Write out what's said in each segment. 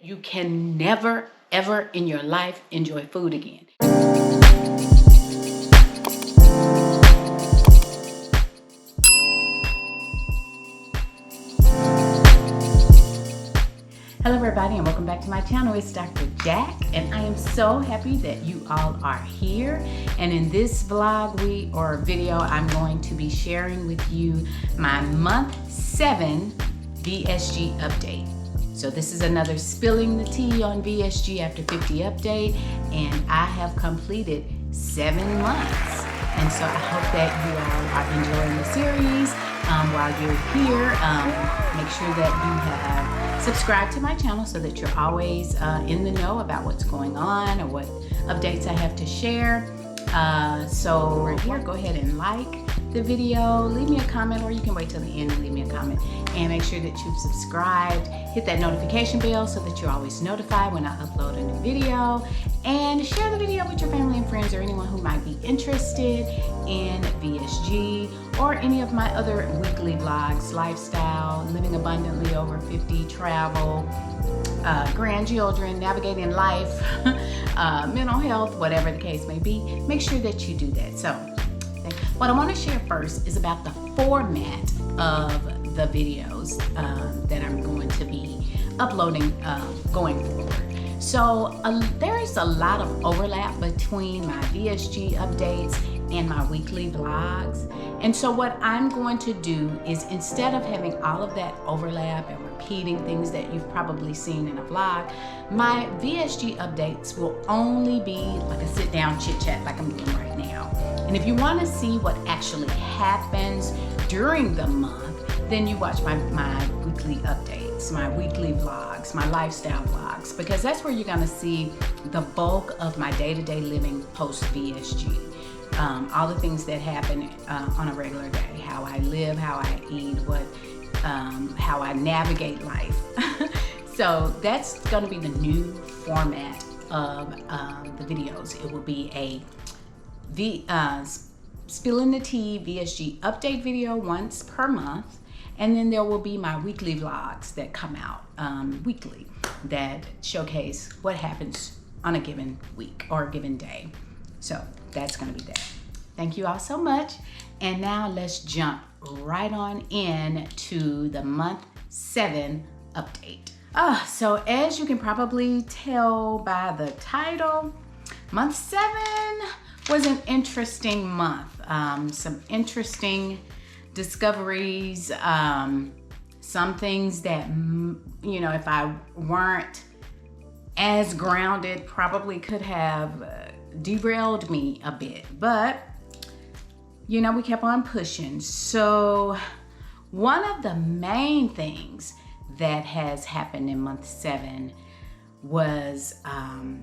You can never, ever in your life enjoy food again. Hello everybody, and welcome back to my channel. It's Dr. Jack, and I am so happy that you all are here. And in this vlog video, I'm going to be sharing with you my month 7 VSG update. So this is another spilling the tea on VSG after 50 update, and I have completed 7 months. And so I hope that you all are enjoying the series. While you're here, make sure that you have subscribed to my channel so that you're always in the know about what's going on or what updates I have to share. So right here, go ahead and like the video, leave me a comment, or you can wait till the end and leave me a comment. And make sure that you've subscribed, hit that notification bell so that you're always notified when I upload a new video. And share the video with your family and friends or anyone who might be interested in VSG or any of my other weekly vlogs: lifestyle, living abundantly over 50, travel, grandchildren, navigating life, mental health, whatever the case may be. Make sure that you do that. So what I want to share first is about the format of the videos that I'm going to be uploading going forward. So there is a lot of overlap between my VSG updates and my weekly vlogs. And so what I'm going to do is, instead of having all of that overlap and repeating things that you've probably seen in a vlog, my VSG updates will only be like a sit down chit chat like I'm doing right now. And if you want to see what actually happens during the month, then you watch my weekly updates, my weekly vlogs, my lifestyle vlogs, because that's where you're going to see the bulk of my day-to-day living post VSG. All the things that happen on a regular day, how I live, how I eat, how I navigate life. So that's going to be the new format of the videos. It will be a spilling the tea VSG update video once per month, and then there will be my weekly vlogs that come out weekly that showcase what happens on a given week or a given day. So that's going to be that. Thank you all so much. And now let's jump right on in to the month 7 update. So as you can probably tell by the title, month 7 was an interesting month. Some interesting discoveries, some things that, you know, if I weren't as grounded, probably could have derailed me a bit. But, you know, we kept on pushing. So one of the main things that has happened in month 7 was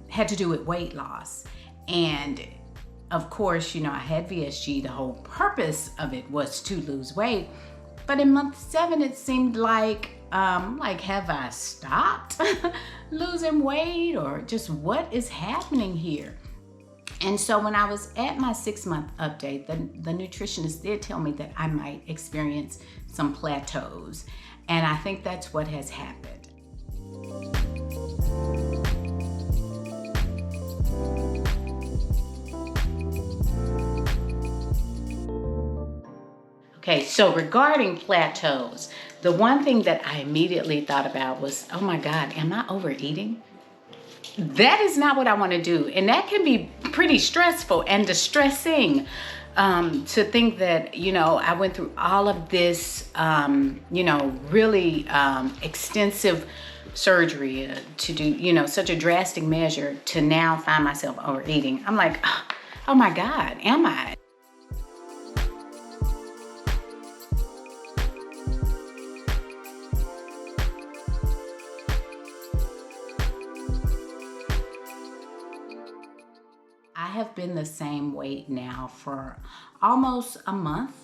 had to do with weight loss. And of course, you know, I had VSG. The whole purpose of it was to lose weight. But in month 7, it seemed like have I stopped losing weight, or just what is happening here? And so when I was at my 6-month update, the nutritionist did tell me that I might experience some plateaus. And I think that's what has happened. Okay, so regarding plateaus, the one thing that I immediately thought about was, oh my God, am I overeating? That is not what I want to do. And that can be pretty stressful and distressing, to think that, you know, I went through all of this, you know, really extensive surgery to do, you know, such a drastic measure, to now find myself overeating. I'm like, oh my God, am I? I have been the same weight now for almost a month,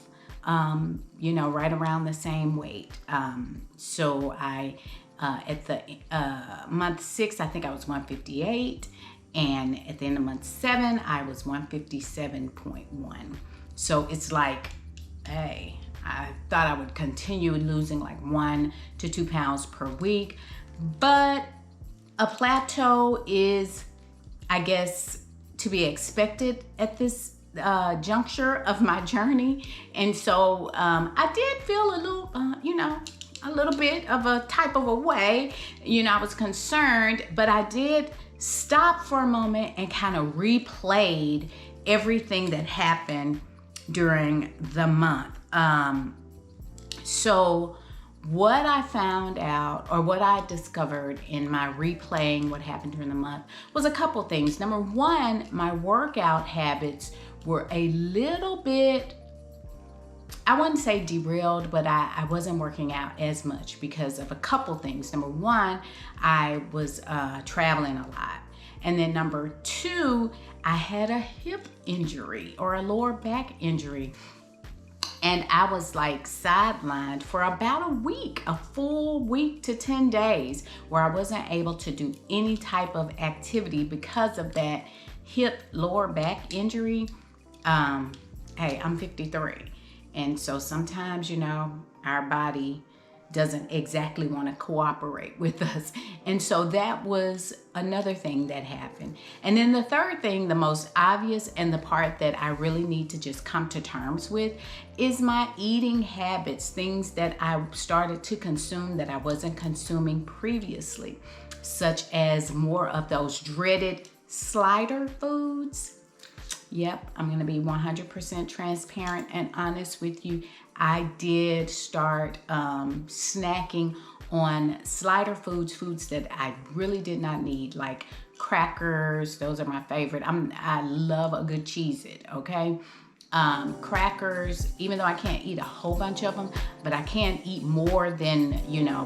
you know, right around the same weight. So I, at the month 6, I think I was 158. And at the end of month 7, I was 157.1. So it's like, hey, I thought I would continue losing like 1 to 2 pounds per week, but A plateau is, I guess, to be expected at this juncture of my journey. And so I did feel a little, a little bit of a type of a way. I was concerned, but I did stop for a moment and kind of replayed everything that happened during the month. So what I found out, or what I discovered in my replaying what happened during the month, was a couple things. Number one, my workout habits were a little bit, I wouldn't say derailed, but I wasn't working out as much because of a couple things. Number one, I was traveling a lot. And then number two, I had a hip injury or a lower back injury. And I was like sidelined for about a week, a full week to 10 days, where I wasn't able to do any type of activity because of that hip lower back injury. Hey, I'm 53. And so sometimes, our body doesn't exactly want to cooperate with us. And so that was another thing that happened. And then the third thing, the most obvious and the part that I really need to just come to terms with, is my eating habits, things that I started to consume that I wasn't consuming previously, such as more of those dreaded slider foods. Yep, I'm gonna be 100% transparent and honest with you. I did start snacking on slider foods that I really did not need, like crackers. Those are my favorite. I love a good Cheez-It, okay? Crackers, even though I can't eat a whole bunch of them, but I can eat more than,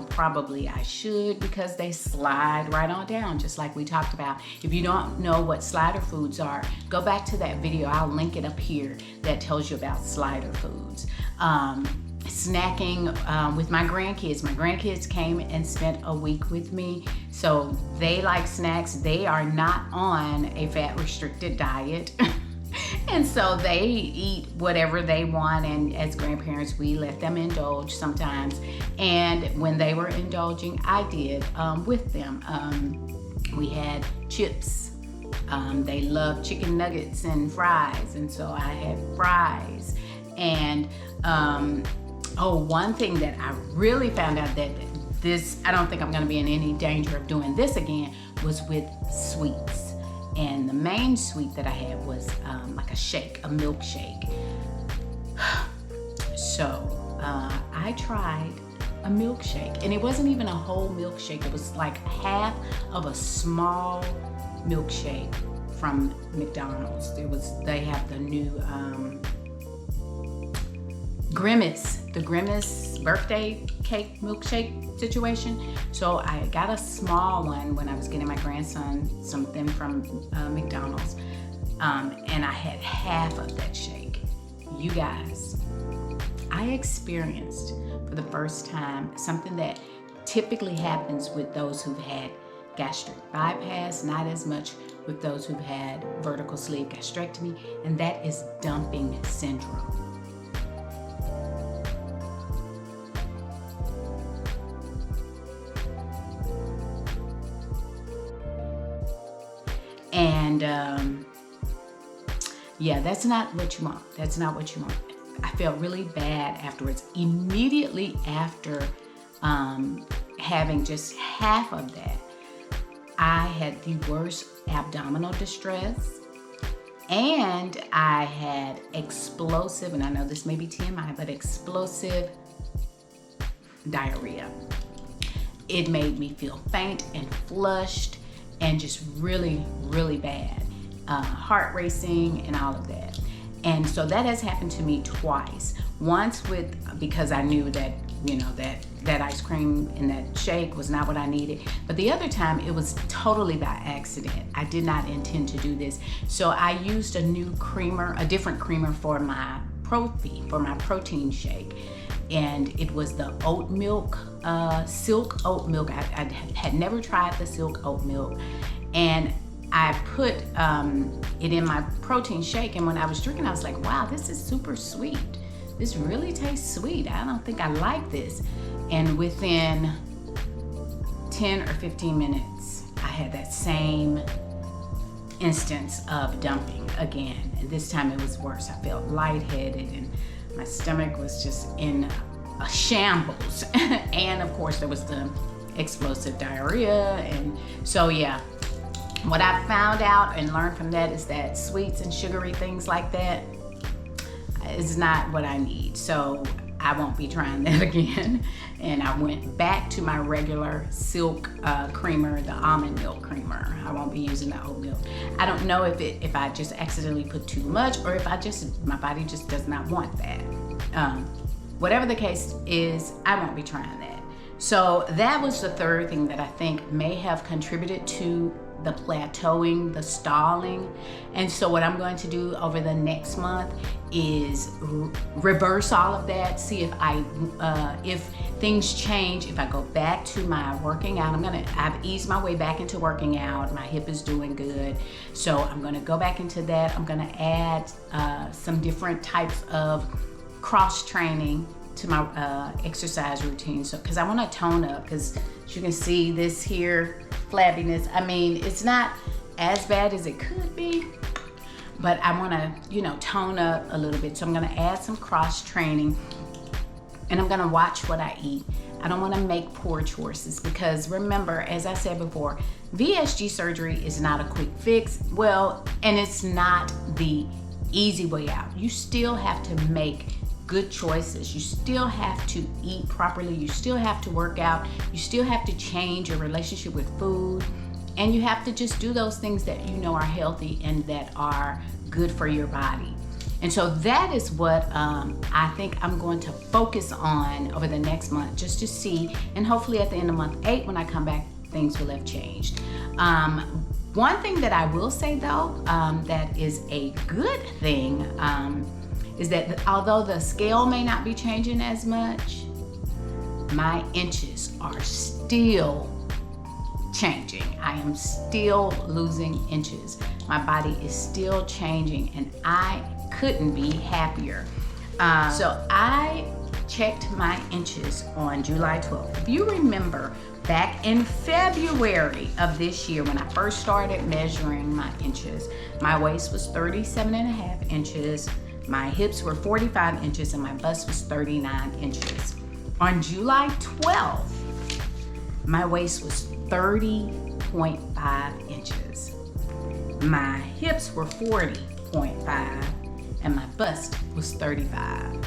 probably I should, because they slide right on down, just like we talked about. If you don't know what slider foods are, go back to that video. I'll link it up here that tells you about slider foods. Snacking with my grandkids. My grandkids came and spent a week with me, so they like snacks. They are not on a fat restricted diet. And so they eat whatever they want, and as grandparents, we let them indulge sometimes. And when they were indulging, I did with them. We had chips. They love chicken nuggets and fries, and so I had fries. And one thing that I really found out that I don't think I'm gonna be in any danger of doing this again, was with sweets. And the main sweet that I had was like a shake, a milkshake. So I tried a milkshake, and it wasn't even a whole milkshake. It was like half of a small milkshake from McDonald's. They have the new the Grimace birthday cake milkshake situation. So I got a small one when I was getting my grandson something from McDonald's, and I had half of that shake. You guys, I experienced for the first time something that typically happens with those who've had gastric bypass, not as much with those who've had vertical sleeve gastrectomy, and that is dumping syndrome. And yeah, that's not what you want. That's not what you want. I felt really bad afterwards. Immediately after having just half of that, I had the worst abdominal distress, and I had explosive, and I know this may be TMI, but explosive diarrhea. It made me feel faint and flushed and just really, really bad. Heart racing and all of that. And so that has happened to me twice. Once because I knew that, that ice cream and that shake was not what I needed. But the other time, it was totally by accident. I did not intend to do this. So I used a different creamer for my protein shake. And it was the oat milk, silk oat milk. I had never tried the silk oat milk. And I put it in my protein shake, and when I was drinking, I was like, wow, this is super sweet. This really tastes sweet. I don't think I like this. And within 10 or 15 minutes, I had that same instance of dumping again, and this time it was worse. I felt lightheaded and my stomach was just in a shambles. And of course there was the explosive diarrhea. And so yeah, what I found out and learned from that is that sweets and sugary things like that is not what I need. So I won't be trying that again. And I went back to my regular silk creamer, the almond milk creamer. I won't be using the oat milk. I don't know if I just accidentally put too much, or if my body just does not want that. Whatever the case is, I won't be trying that. So that was the third thing that I think may have contributed to the plateauing, the stalling. And so what I'm going to do over the next month is reverse all of that, see if things change, if I go back to my working out. I've eased my way back into working out. My hip is doing good. So I'm gonna go back into that. I'm gonna add some different types of cross training to my exercise routine. So, cause I wanna tone up, cause as you can see this here, flabbiness, I mean, it's not as bad as it could be, but I wanna, tone up a little bit. So I'm gonna add some cross training, and I'm gonna watch what I eat. I don't wanna make poor choices, because remember, as I said before, VSG surgery is not a quick fix. Well, and it's not the easy way out. You still have to make good choices. You still have to eat properly. You still have to work out. You still have to change your relationship with food. And you have to just do those things that you know are healthy and that are good for your body. And so that is what I think I'm going to focus on over the next month, just to see, and hopefully at the end of month 8 when I come back, things will have changed. One thing that I will say though, that is a good thing, is that although the scale may not be changing as much, my inches are still changing. I am still losing inches. My body is still changing, and I couldn't be happier. So I checked my inches on July 12th. If you remember, back in February of this year, when I first started measuring my inches, my waist was 37.5 inches. My hips were 45 inches and my bust was 39 inches. On July 12th, my waist was 30.5 inches. My hips were 40.5 and my bust was 35.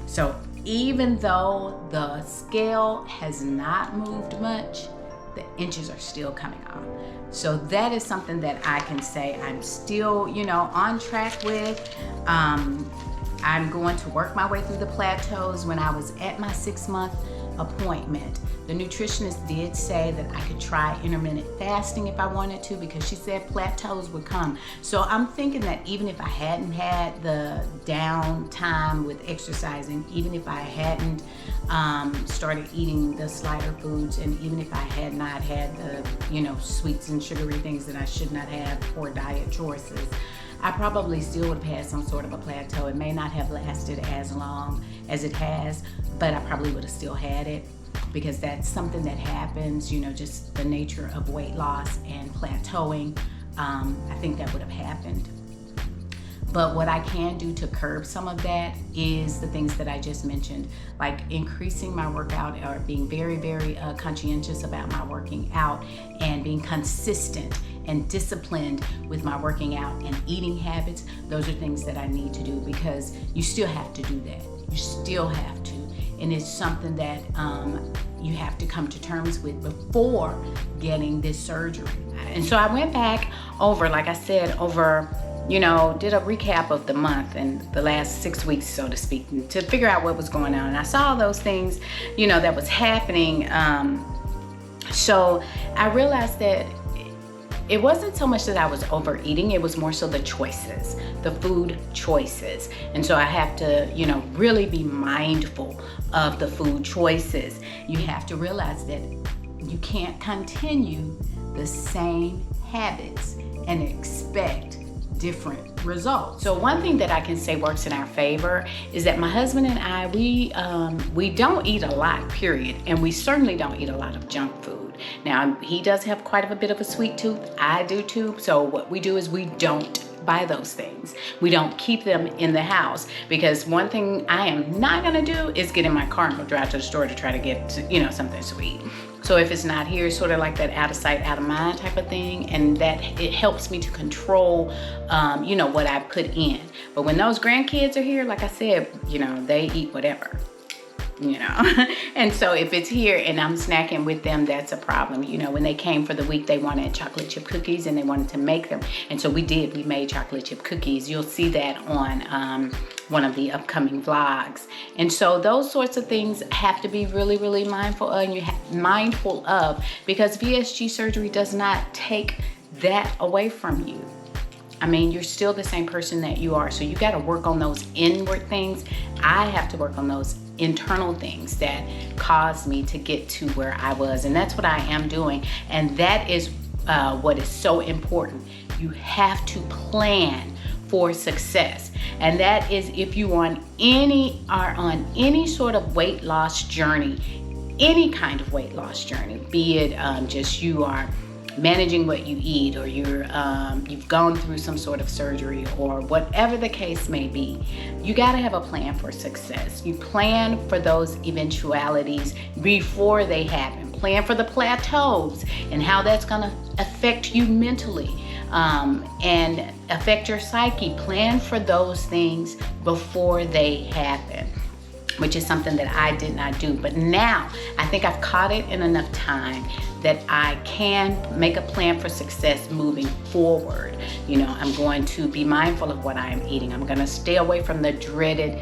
So even though the scale has not moved much, the inches are still coming off. So that is something that I can say I'm still, on track with. I'm going to work my way through the plateaus. When I was at my 6-month appointment, the nutritionist did say that I could try intermittent fasting if I wanted to, because she said plateaus would come. So I'm thinking that even if I hadn't had the downtime with exercising, even if I hadn't started eating the slider foods, and even if I had not had the sweets and sugary things that I should not have, poor diet choices, I probably still would have had some sort of a plateau. It may not have lasted as long as it has, but I probably would have still had it, because that's something that happens, just the nature of weight loss and plateauing. I think that would have happened. But what I can do to curb some of that is the things that I just mentioned, like increasing my workout, or being very, very conscientious about my working out, and being consistent and disciplined with my working out and eating habits. Those are things that I need to do, because you still have to do that. You still have to. And it's something that you have to come to terms with before getting this surgery. And so I went back over, like I said, did a recap of the month and the last 6 weeks, so to speak, to figure out what was going on. And I saw those things, that was happening. So I realized that it wasn't so much that I was overeating, it was more so the choices, the food choices. And so I have to, really be mindful of the food choices. You have to realize that you can't continue the same habits and expect different results. So one thing that I can say works in our favor is that my husband and I, we don't eat a lot, period. And we certainly don't eat a lot of junk food. food. Now, he does have quite a bit of a sweet tooth. I do too. So what we do is we don't buy those things. We don't keep them in the house, because one thing I am not gonna do is get in my car and go drive to the store to try to get, something sweet. So if it's not here, it's sort of like that out of sight, out of mind type of thing. And that it helps me to control, what I put in. But when those grandkids are here, like I said, they eat whatever. And so if it's here and I'm snacking with them, that's a problem. When they came for the week, they wanted chocolate chip cookies and they wanted to make them. And so we made chocolate chip cookies. You'll see that on one of the upcoming vlogs. And so those sorts of things have to be really, really mindful of, because VSG surgery does not take that away from you. I mean, you're still the same person that you are. So you got to work on those inward things. I have to work on those internal things that caused me to get to where I was. And that's what I am doing. And that is what is so important. You have to plan for success. And that is if you are on any sort of weight loss journey, any kind of weight loss journey, be it just you are managing what you eat, or you've gone through some sort of surgery, or whatever the case may be, you got to have a plan for success. You plan for those eventualities before they happen. Plan for the plateaus and how that's going to affect you mentally and affect your psyche. Plan for those things before they happen, which is something that I did not do. But now I think I've caught it in enough time that I can make a plan for success moving forward. I'm going to be mindful of what I am eating. I'm gonna stay away from the dreaded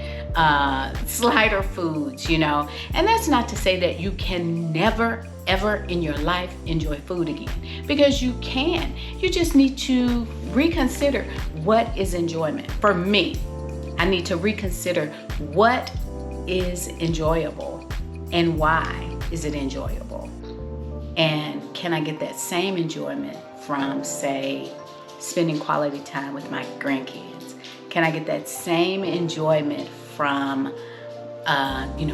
slider foods, and that's not to say that you can never, ever in your life enjoy food again, because you can. You just need to reconsider what is enjoyment. For me, I need to reconsider what is enjoyable and why is it enjoyable, and can I get that same enjoyment from, say, spending quality time with my grandkids? Can I get that same enjoyment from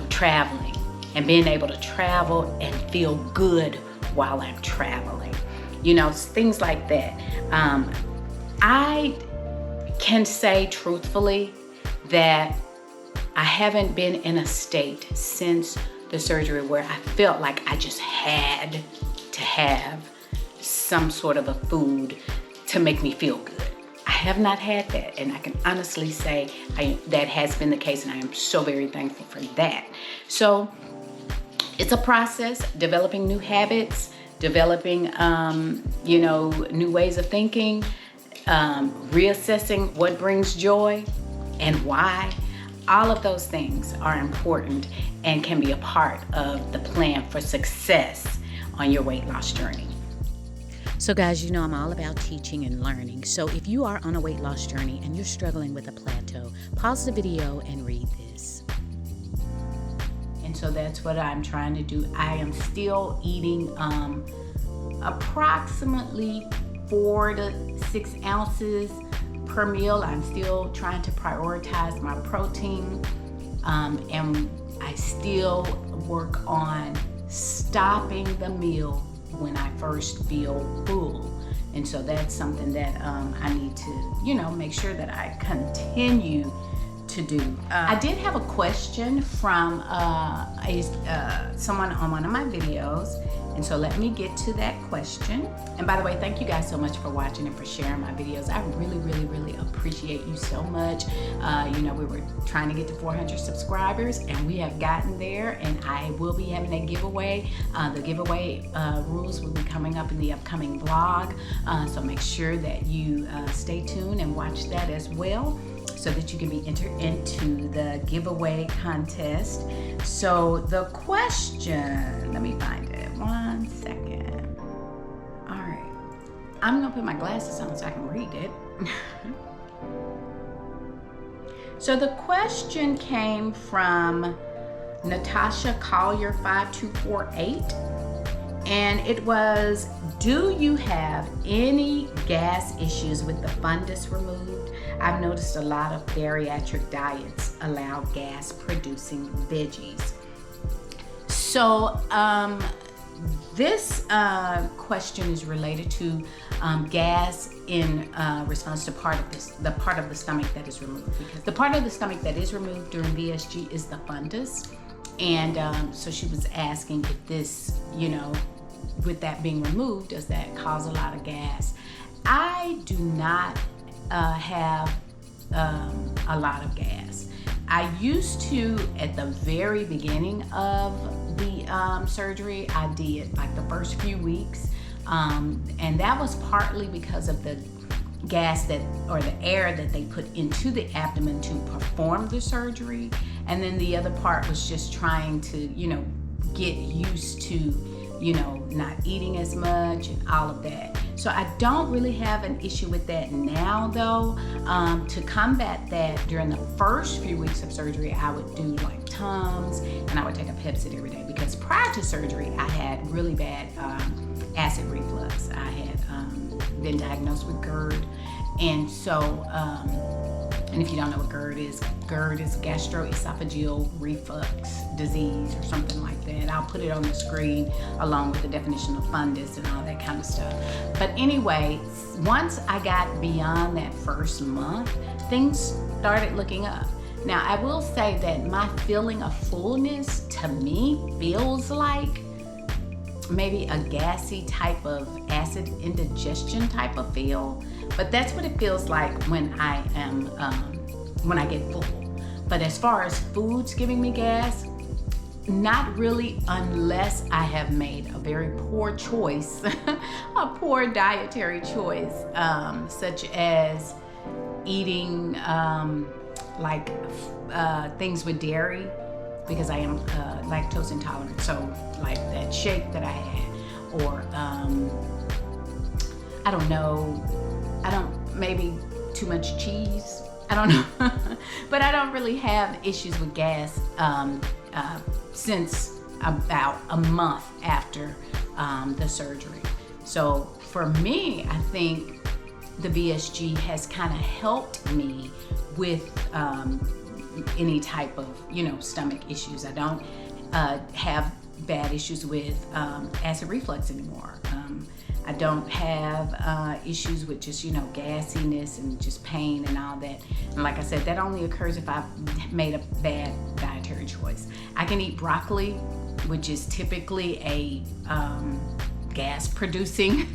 traveling and being able to travel and feel good while I'm traveling? Things like that. I can say truthfully that I haven't been in a state since the surgery where I felt like I just had to have some sort of a food to make me feel good. I have not had that, and I can honestly say that has been the case, and I am so very thankful for that. So it's a process, developing new habits, developing new ways of thinking, reassessing what brings joy and why. All of those things are important and can be a part of the plan for success on your weight loss journey. So guys, I'm all about teaching and learning. So if you are on a weight loss journey and you're struggling with a plateau, pause the video and read this. And so that's what I'm trying to do. I am still eating approximately 4 to 6 ounces per meal. I'm still trying to prioritize my protein, and I still work on stopping the meal when I first feel full. And so that's something that I need to, make sure that I continue to do. I did have a question from someone on one of my videos. And so let me get to that question. And by the way, thank you guys so much for watching and for sharing my videos. I really, really, really appreciate you so much. We were trying to get to 400 subscribers and we have gotten there, and I will be having a giveaway. The giveaway rules will be coming up in the upcoming vlog. So make sure that you stay tuned and watch that as well, so that you can be entered into the giveaway contest. So the question, let me find it. 1 second. All right. I'm gonna put my glasses on so I can read it. So the question came from Natasha Collier 5248. And it was, do you have any gas issues with the fundus removed? I've noticed a lot of bariatric diets allow gas producing veggies. So this question is related to gas in response to the part of the stomach that is removed. Because the part of the stomach that is removed during VSG is the fundus. And so she was asking if this, with that being removed, does that cause a lot of gas? I do not have a lot of gas. I used to, at the very beginning of the surgery, I did like the first few weeks. And that was partly because of the gas the air that they put into the abdomen to perform the surgery. And then the other part was just trying to, get used to, not eating as much and all of that. So I don't really have an issue with that now, though. To combat that, during the first few weeks of surgery, I would do like Tums, and I would take a Pepcid every day, because prior to surgery, I had really bad acid reflux. I had been diagnosed with GERD, and so, and if you don't know what GERD is gastroesophageal reflux disease or something like that. I'll put it on the screen along with the definition of fundus and all that kind of stuff. But anyway, once I got beyond that first month, things started looking up. Now, I will say that my feeling of fullness, to me, feels like maybe a gassy type of acid indigestion type of feel, but that's what it feels like when I am when I get full. But as far as foods giving me gas, not really, unless I have made a very poor choice, a poor dietary choice, such as eating things with dairy, because I am lactose intolerant. So like that shake that I had, or maybe too much cheese. I don't know. But I don't really have issues with gas since about a month after the surgery. So for me, I think the VSG has kind of helped me with any type of, stomach issues. I don't have bad issues with acid reflux anymore. I don't have issues with just, gassiness and just pain and all that. And like I said, that only occurs if I've made a bad dietary choice. I can eat broccoli, which is typically a gas producing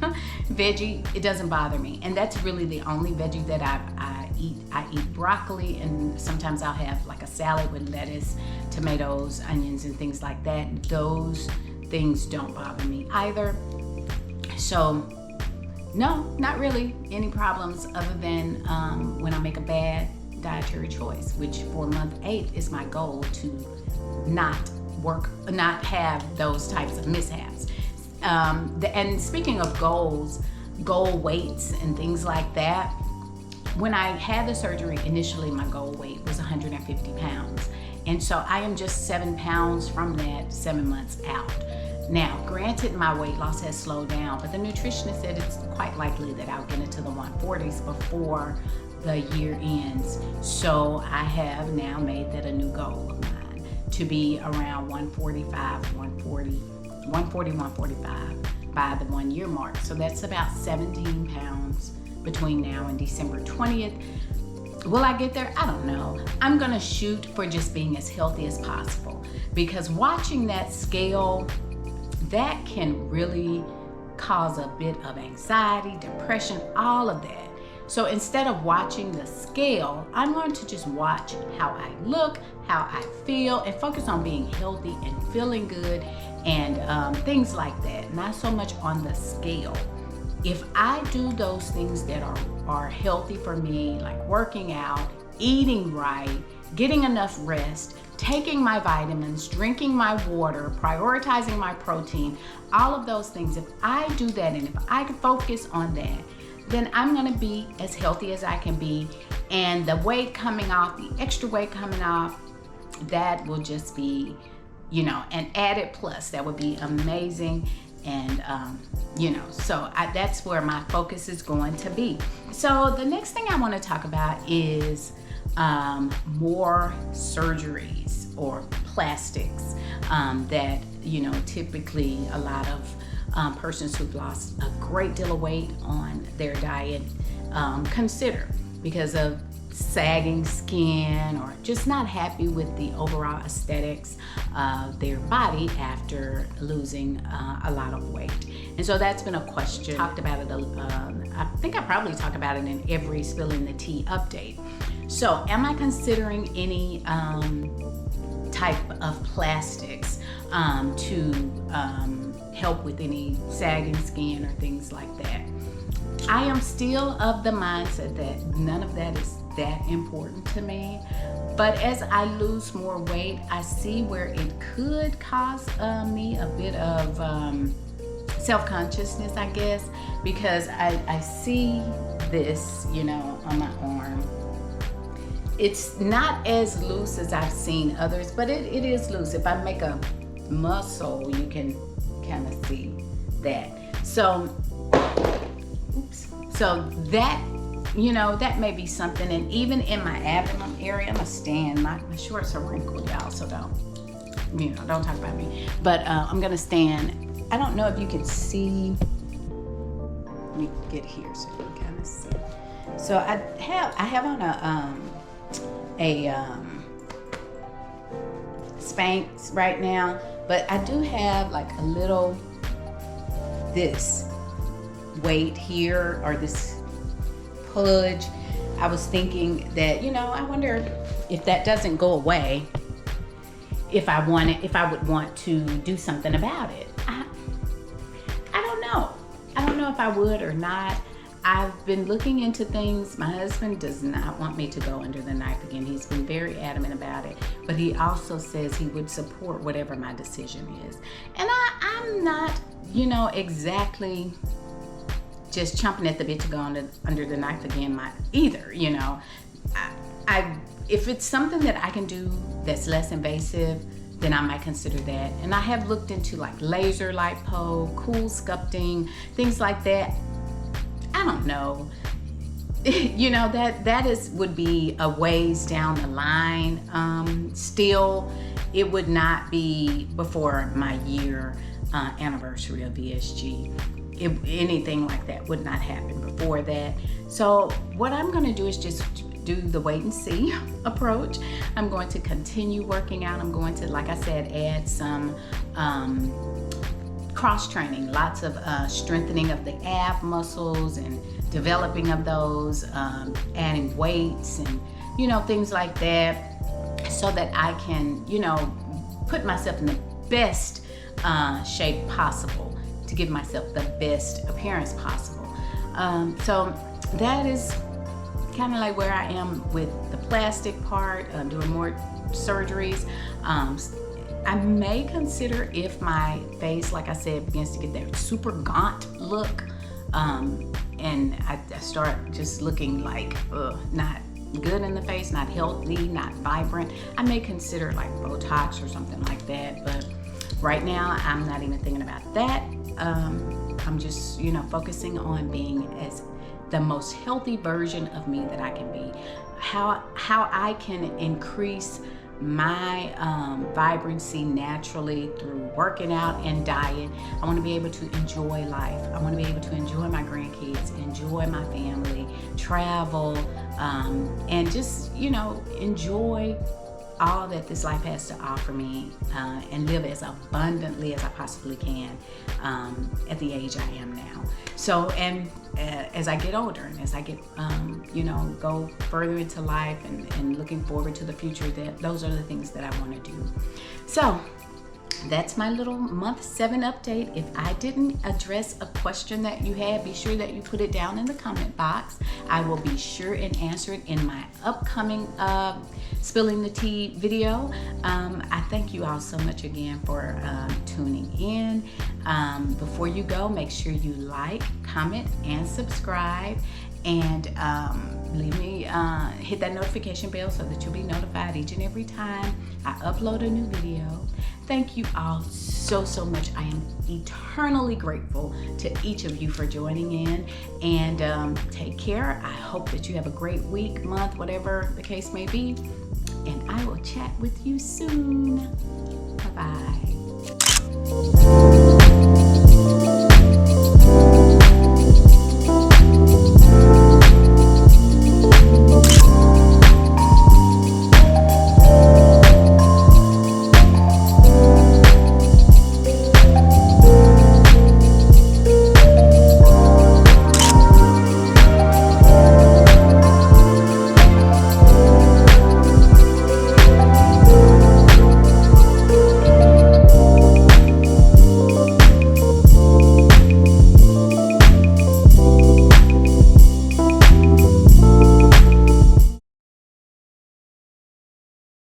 veggie. It doesn't bother me. And that's really the only veggie that I eat. I eat broccoli, and sometimes I'll have like a salad with lettuce, tomatoes, onions, and things like that. Those things don't bother me either. So no, not really any problems other than when I make a bad dietary choice, which for month 8 is my goal to not have those types of mishaps. And speaking of goals, goal weights and things like that, when I had the surgery, initially my goal weight was 150 pounds. And so I am just 7 pounds from that 7 months out. Now, granted, my weight loss has slowed down, but the nutritionist said it's quite likely that I'll get into the 140s before the year ends. So I have now made that a new goal of mine, to be around 145 by the 1 year mark. So that's about 17 pounds between now and December 20th. Will I get there? I don't know. I'm gonna shoot for just being as healthy as possible, because watching that scale, that can really cause a bit of anxiety, depression, all of that. So instead of watching the scale, I'm going to just watch how I look, how I feel, and focus on being healthy and feeling good and things like that. Not so much on the scale. If I do those things that are healthy for me, like working out, eating right, getting enough rest, taking my vitamins, drinking my water, prioritizing my protein, all of those things, if I do that and if I can focus on that, then I'm gonna be as healthy as I can be. And the weight coming off, the extra weight coming off, that will just be, an added plus. That would be amazing. And, so that's where my focus is going to be. So the next thing I want to talk about is more surgeries or plastics that typically a lot of persons who've lost a great deal of weight on their diet consider, because of sagging skin or just not happy with the overall aesthetics of their body after losing a lot of weight. And so that's been a question. Talked about it, I think I probably talk about it in every Spilling the Tea update. So am I considering any type of plastics to help with any sagging skin or things like that? I am still of the mindset that none of that is that important to me, but as I lose more weight, I see where it could cause me a bit of self-consciousness, I guess, because I see this, on my arm. It's not as loose as I've seen others, but it is loose. If I make a muscle, you can kind of see that. So that, that may be something. And even in my abdomen area, I'm gonna stand, my shorts are wrinkled, y'all, so don't talk about me. But I'm gonna stand. I don't know if you can see. Let me get here so you can kind of see. So I have on a Spanx right now, but I do have like a little this weight here, or this pudge. I was thinking that, I wonder if that doesn't go away, if I would want to do something about it. I don't know. I don't know if I would or not. I've been looking into things. My husband does not want me to go under the knife again. He's been very adamant about it, but he also says he would support whatever my decision is. And I'm not, exactly just chomping at the bit to go under the knife again either. If it's something that I can do that's less invasive, then I might consider that. And I have looked into like laser lipo, cool sculpting, things like that. I don't know. That would be a ways down the line. Still, it would not be before my year anniversary of VSG. Anything like that would not happen before that. So what I'm going to do is just do the wait and see approach. I'm going to continue working out. I'm going to, like I said, add some cross training, lots of strengthening of the ab muscles and developing of those, adding weights and things like that, so that I can put myself in the best shape possible, to give myself the best appearance possible. So that is kind of like where I am with the plastic part, doing more surgeries. I may consider, if my face, like I said, begins to get that super gaunt look, and I start just looking like not good in the face, not healthy, not vibrant, I may consider like Botox or something like that. But right now, I'm not even thinking about that. I'm just, focusing on being as the most healthy version of me that I can be. How I can increase my vibrancy naturally through working out and diet. I want to be able to enjoy life. I want to be able to enjoy my grandkids, enjoy my family, travel, and just, enjoy all that this life has to offer me, and live as abundantly as I possibly can at the age I am now. So, and as I get older, and as I get, go further into life and looking forward to the future, that those are the things that I want to do. So that's my little month 7 update. If I didn't address a question that you had, be sure that you put it down in the comment box. I will be sure and answer it in my upcoming Spilling the Tea video. I thank you all so much again for tuning in. Before you go, make sure you like, comment, and subscribe. And leave me, hit that notification bell so that you'll be notified each and every time I upload a new video. Thank you all so much. I am eternally grateful to each of you for joining in, and take care. I hope that you have a great week, month, whatever the case may be, and I will chat with you soon. Bye-bye.